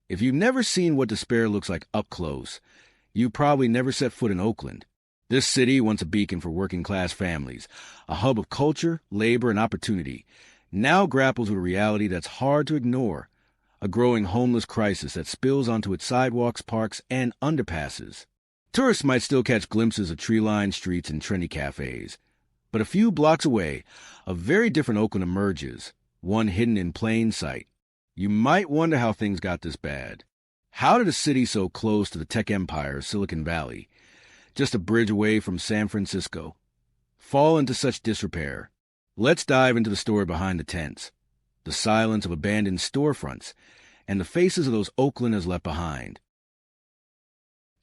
If you've never seen what despair looks like up close, you probably never set foot in Oakland. This city, once a beacon for working-class families, a hub of culture, labor, and opportunity, now grapples with a reality that's hard to ignore, a growing homeless crisis that spills onto its sidewalks, parks, and underpasses. Tourists might still catch glimpses of tree-lined streets and trendy cafes, but a few blocks away, a very different Oakland emerges, one hidden in plain sight. You might wonder how things got this bad. How did a city so close to the tech empire, Silicon Valley, just a bridge away from San Francisco, fall into such disrepair? Let's dive into the story behind the tents, the silence of abandoned storefronts, and the faces of those Oakland has left behind.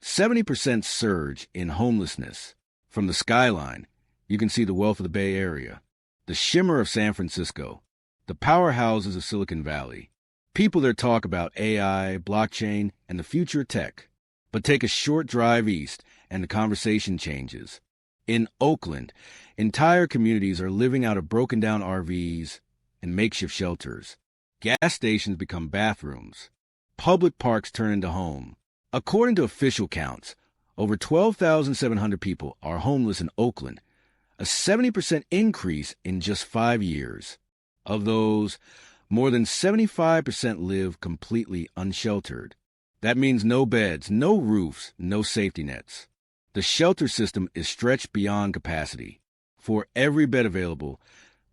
70% surge in homelessness. From the skyline, you can see the wealth of the Bay Area, the shimmer of San Francisco, the powerhouses of Silicon Valley. People there talk about AI, blockchain, and the future of tech. But take a short drive east, and the conversation changes. In Oakland, entire communities are living out of broken-down RVs and makeshift shelters. Gas stations become bathrooms. Public parks turn into home. According to official counts, over 12,700 people are homeless in Oakland, a 70% increase in just 5 years. Of those, more than 75% live completely unsheltered. That means no beds, no roofs, no safety nets. The shelter system is stretched beyond capacity. For every bed available,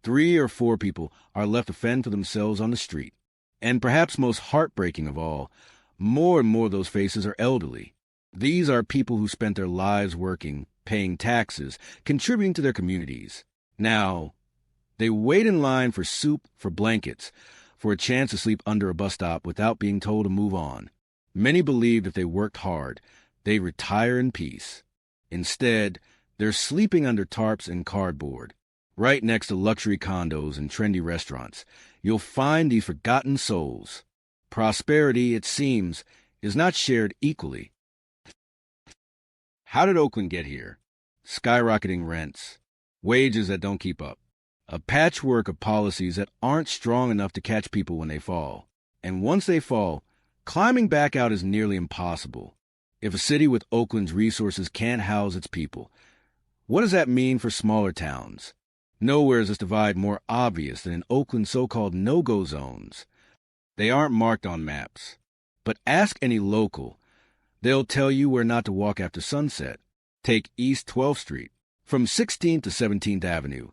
3 or 4 people are left to fend for themselves on the street. And perhaps most heartbreaking of all, more and more of those faces are elderly. These are people who spent their lives working, paying taxes, contributing to their communities. Now, they wait in line for soup, for blankets, for a chance to sleep under a bus stop without being told to move on. Many believed if they worked hard, they'd retire in peace. Instead, they're sleeping under tarps and cardboard. Right next to luxury condos and trendy restaurants, you'll find these forgotten souls. Prosperity, it seems, is not shared equally. How did Oakland get here? Skyrocketing rents, wages that don't keep up, a patchwork of policies that aren't strong enough to catch people when they fall. And once they fall, climbing back out is nearly impossible. If a city with Oakland's resources can't house its people, what does that mean for smaller towns? Nowhere is this divide more obvious than in Oakland's so-called no-go zones. They aren't marked on maps. But ask any local. They'll tell you where not to walk after sunset. Take East 12th Street. From 16th to 17th Avenue,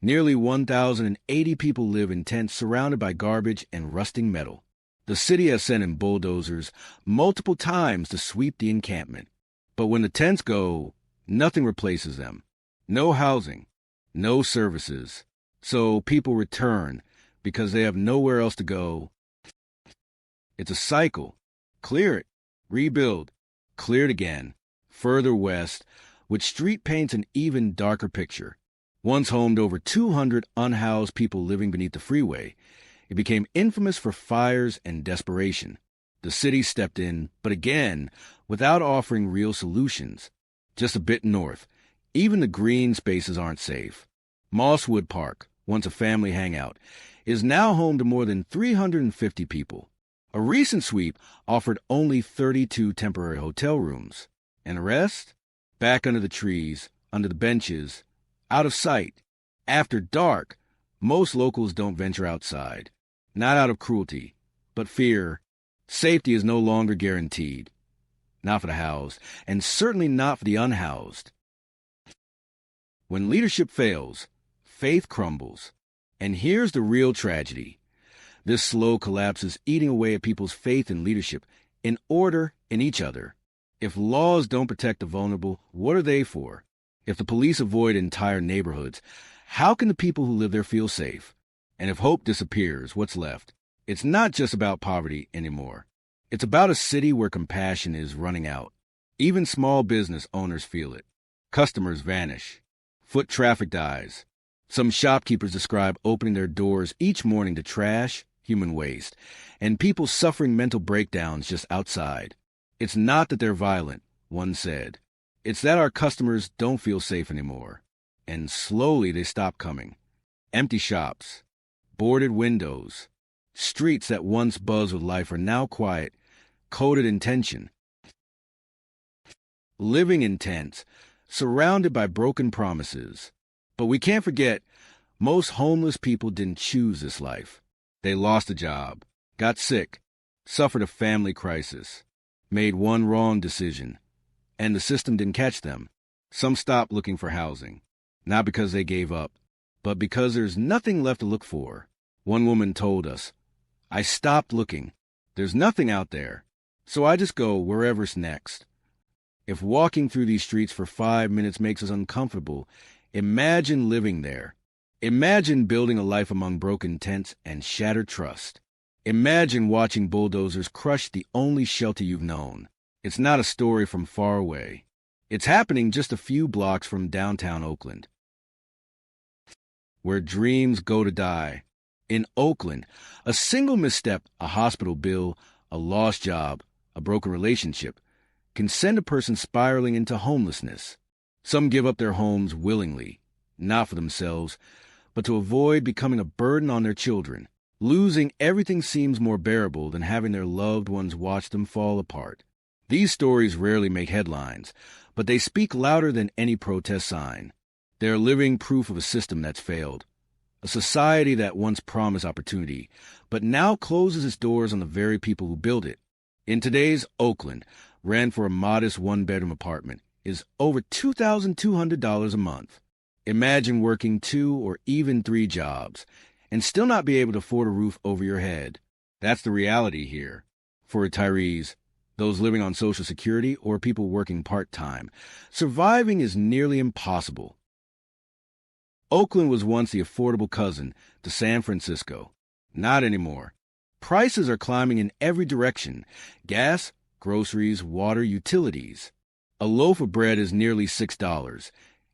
nearly 1,080 people live in tents surrounded by garbage and rusting metal. The city has sent in bulldozers multiple times to sweep the encampment. But when the tents go, nothing replaces them. No housing, no services. So people return because they have nowhere else to go. It's a cycle. Clear it, rebuild, clear it again, further west, with street paints an even darker picture. Once home to over 200 unhoused people living beneath the freeway, it became infamous for fires and desperation. The city stepped in, but again, without offering real solutions. Just a bit north, even the green spaces aren't safe. Mosswood Park, once a family hangout, is now home to more than 350 people. A recent sweep offered only 32 temporary hotel rooms. And the rest? Back under the trees, under the benches, out of sight. After dark, most locals don't venture outside. Not out of cruelty, but fear. Safety is no longer guaranteed. Not for the housed, and certainly not for the unhoused. When leadership fails, faith crumbles. And here's the real tragedy. This slow collapse is eating away at people's faith in leadership, in order, in each other. If laws don't protect the vulnerable, what are they for? If the police avoid entire neighborhoods, how can the people who live there feel safe? And if hope disappears, what's left? It's not just about poverty anymore. It's about a city where compassion is running out. Even small business owners feel it. Customers vanish. Foot traffic dies. Some shopkeepers describe opening their doors each morning to trash, human waste, and people suffering mental breakdowns just outside. It's not that they're violent, one said. It's that our customers don't feel safe anymore. And slowly they stop coming. Empty shops, boarded windows, streets that once buzzed with life are now quiet, coded in tension. Living in tents, surrounded by broken promises. But we can't forget, most homeless people didn't choose this life. They lost a job, got sick, suffered a family crisis, made one wrong decision, and the system didn't catch them. Some stopped looking for housing, not because they gave up, but because there's nothing left to look for. One woman told us, "I stopped looking. There's nothing out there, so I just go wherever's next." If walking through these streets for 5 minutes makes us uncomfortable, imagine living there. Imagine building a life among broken tents and shattered trust. Imagine watching bulldozers crush the only shelter you've known. It's not a story from far away. It's happening just a few blocks from downtown Oakland, where dreams go to die. In Oakland, a single misstep, a hospital bill, a lost job, a broken relationship, can send a person spiraling into homelessness. Some give up their homes willingly, not for themselves, but to avoid becoming a burden on their children. Losing everything seems more bearable than having their loved ones watch them fall apart. These stories rarely make headlines, but they speak louder than any protest sign. They're living proof of a system that's failed, a society that once promised opportunity, but now closes its doors on the very people who built it. In today's Oakland, rent for a modest one-bedroom apartment is over $2,200 a month. Imagine working 2 or even 3 jobs and still not be able to afford a roof over your head. That's the reality here. For retirees, those living on Social Security or people working part-time, surviving is nearly impossible. Oakland was once the affordable cousin to San Francisco. Not anymore. Prices are climbing in every direction: gas, groceries, water, utilities. A loaf of bread is nearly $6.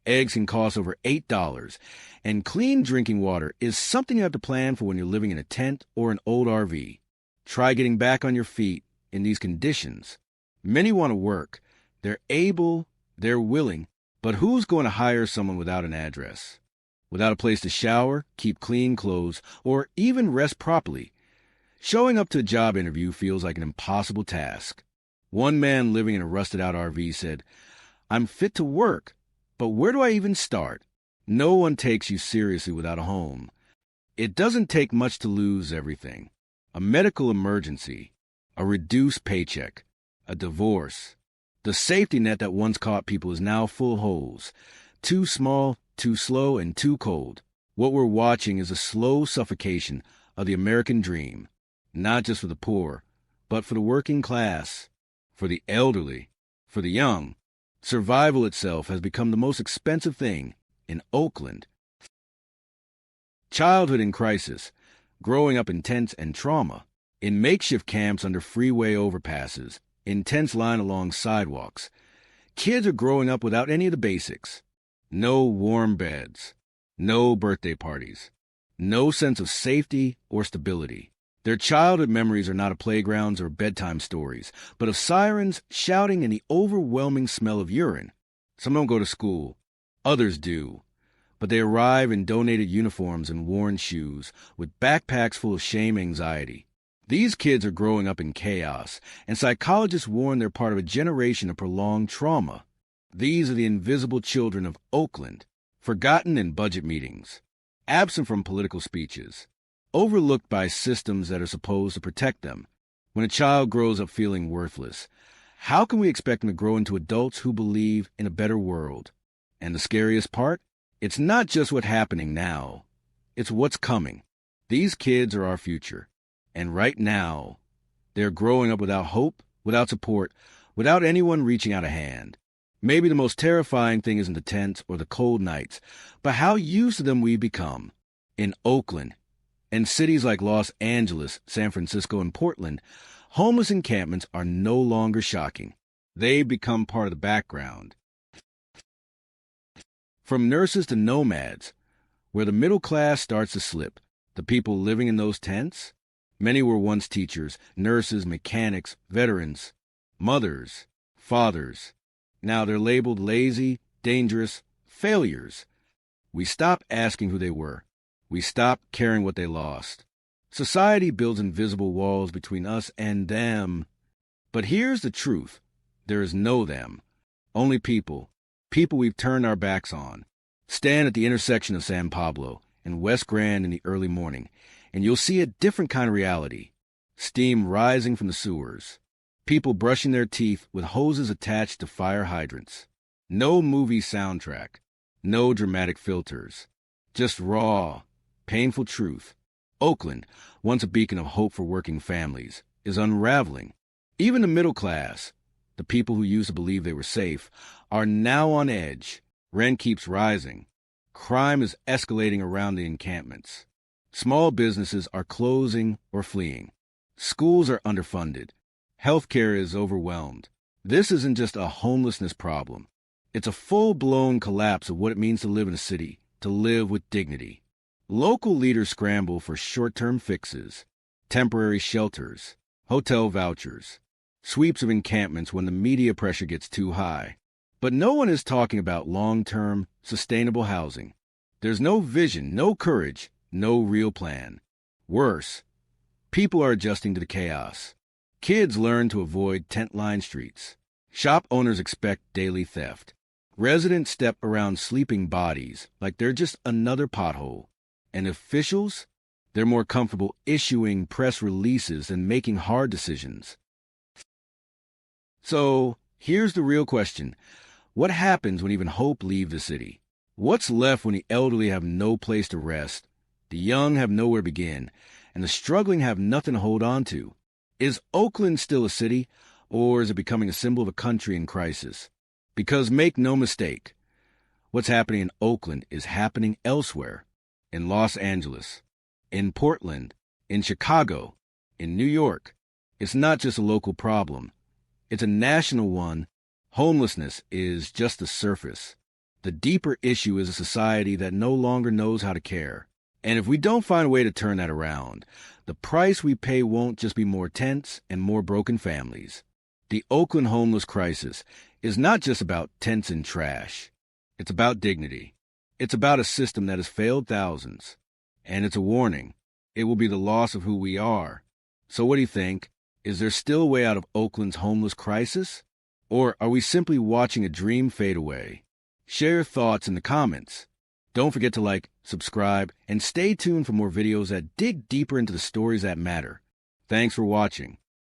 Eggs can cost over $8. And clean drinking water is something you have to plan for when you're living in a tent or an old RV. Try getting back on your feet in these conditions. Many want to work. They're able, they're willing, but who's going to hire someone without an address? Without a place to shower, keep clean clothes, or even rest properly? Showing up to a job interview feels like an impossible task. One man living in a rusted-out RV said, "I'm fit to work, but where do I even start?" No one takes you seriously without a home. It doesn't take much to lose everything: a medical emergency, a reduced paycheck, a divorce. The safety net that once caught people is now full of holes. Too small, too slow, and too cold. What we're watching is a slow suffocation of the American dream, not just for the poor, but for the working class, for the elderly, for the young. Survival itself has become the most expensive thing in Oakland. Childhood in crisis, growing up in tents and trauma, in makeshift camps under freeway overpasses, in tents lying along sidewalks. Kids are growing up without any of the basics. No warm beds, no birthday parties, no sense of safety or stability. Their childhood memories are not of playgrounds or bedtime stories, but of sirens, shouting, and the overwhelming smell of urine. Some don't go to school. Others do. But they arrive in donated uniforms and worn shoes, with backpacks full of shame and anxiety. These kids are growing up in chaos, and psychologists warn they're part of a generation of prolonged trauma. These are the invisible children of Oakland, forgotten in budget meetings, absent from political speeches, overlooked by systems that are supposed to protect them. When a child grows up feeling worthless, how can we expect them to grow into adults who believe in a better world? And the scariest part? It's not just what's happening now. It's what's coming. These kids are our future. And right now, they're growing up without hope, without support, without anyone reaching out a hand. Maybe the most terrifying thing isn't the tents or the cold nights, but how used to them we've become. In Oakland, and cities like Los Angeles, San Francisco, and Portland, homeless encampments are no longer shocking. They've become part of the background. From nurses to nomads, where the middle class starts to slip, the people living in those tents, many were once teachers, nurses, mechanics, veterans, mothers, fathers. Now they're labeled lazy, dangerous, failures. We stopped asking who they were. We stopped caring what they lost. Society builds invisible walls between us and them. But here's the truth. There is no them. Only people. People we've turned our backs on. Stand at the intersection of San Pablo and West Grand in the early morning, and you'll see a different kind of reality. Steam rising from the sewers. People brushing their teeth with hoses attached to fire hydrants. No movie soundtrack. No dramatic filters. Just raw, painful truth. Oakland, once a beacon of hope for working families, is unraveling. Even the middle class, the people who used to believe they were safe, are now on edge. Rent keeps rising. Crime is escalating around the encampments. Small businesses are closing or fleeing. Schools are underfunded. Healthcare is overwhelmed. This isn't just a homelessness problem. It's a full-blown collapse of what it means to live in a city, to live with dignity. Local leaders scramble for short-term fixes, temporary shelters, hotel vouchers, sweeps of encampments when the media pressure gets too high. But no one is talking about long-term, sustainable housing. There's no vision, no courage, no real plan. Worse, people are adjusting to the chaos. Kids learn to avoid tent-lined streets. Shop owners expect daily theft. Residents step around sleeping bodies like they're just another pothole. And officials? They're more comfortable issuing press releases than making hard decisions. So, here's the real question. What happens when even hope leaves the city? What's left when the elderly have no place to rest, the young have nowhere to begin, and the struggling have nothing to hold on to? Is Oakland still a city, or is it becoming a symbol of a country in crisis? Because make no mistake, what's happening in Oakland is happening elsewhere. In Los Angeles, in Portland, in Chicago, in New York. It's not just a local problem. It's a national one. Homelessness is just the surface. The deeper issue is a society that no longer knows how to care. And if we don't find a way to turn that around, the price we pay won't just be more tents and more broken families. The Oakland homeless crisis is not just about tents and trash. It's about dignity. It's about a system that has failed thousands. And it's a warning. It will be the loss of who we are. So what do you think? Is there still a way out of Oakland's homeless crisis? Or are we simply watching a dream fade away? Share your thoughts in the comments. Don't forget to like, subscribe, and stay tuned for more videos that dig deeper into the stories that matter. Thanks for watching.